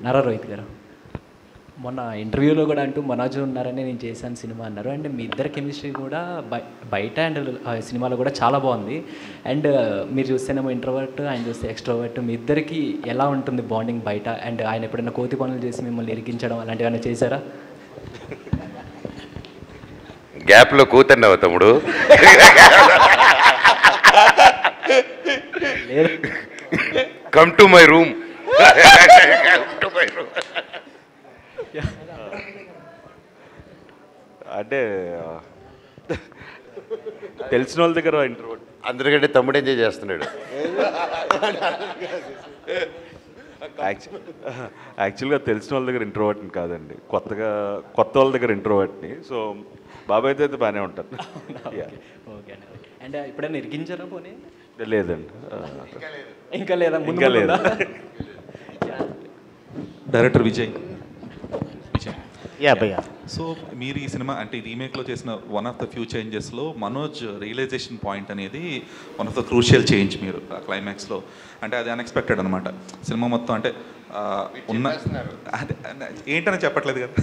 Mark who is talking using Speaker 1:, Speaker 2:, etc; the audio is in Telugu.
Speaker 1: నారా రోహిత్ గారు, మొన్న ఇంటర్వ్యూలో కూడా అంటూ మనోజ్ ఉన్నారని నేను చేశాను సినిమా అన్నారు. అండ్ మీ ఇద్దరు కెమిస్ట్రీ కూడా బయట అండ్ సినిమాలో కూడా చాలా బాగుంది. అండ్ మీరు చూస్తేనేమో ఇంట్రోవర్ట్, ఆయన చూస్తే ఎక్స్ట్రోవర్ట్, మీ ఇద్దరికి ఎలా ఉంటుంది బాండింగ్ బయట? అండ్ ఆయన ఎప్పుడైనా కోతి పనులు చేసి మిమ్మల్ని ఇరికించడం అలాంటివి ఏమైనా చేశారా?
Speaker 2: గ్యాప్లో కూతున్నావు తమ్ముడు. Come to my room.
Speaker 3: అంటే తెలిసిన వాళ్ళ దగ్గర ఇంటర్వ్యూ
Speaker 2: అందరికంటే తమ్ముడు ఎంజాయ్ చేస్తున్నాడు.
Speaker 3: యాక్చువల్గా తెలిసిన వాళ్ళ దగ్గర ఇంట్రోవర్ట్ని కాదండి, కొత్త వాళ్ళ దగ్గర ఇంట్రోవర్ట్ని. సో బాబాయ్ అయితే బాగానే ఉంటారు.
Speaker 1: ఓకే అండి. అండ్ ఎప్పుడైనా ఇరికించారా పోనీ?
Speaker 3: లేదండి,
Speaker 1: ఇంకా లేదా?
Speaker 3: ఇంకా లేదు.
Speaker 4: డైరెక్టర్ విజయ్.
Speaker 5: యా భయ్యా.
Speaker 4: సో మీరు ఈ సినిమా అంటే రీమేక్లో చేసిన వన్ ఆఫ్ ద ఫ్యూ చేంజెస్లో మనోజ్ రియలైజేషన్ పాయింట్ అనేది one of the crucial change మీరు క్లైమాక్స్లో. అంటే అది అన్ఎక్స్పెక్టెడ్ అనమాట. సినిమా మొత్తం అంటే ఉన్న అదే ఏంటని చెప్పట్లేదు కదా.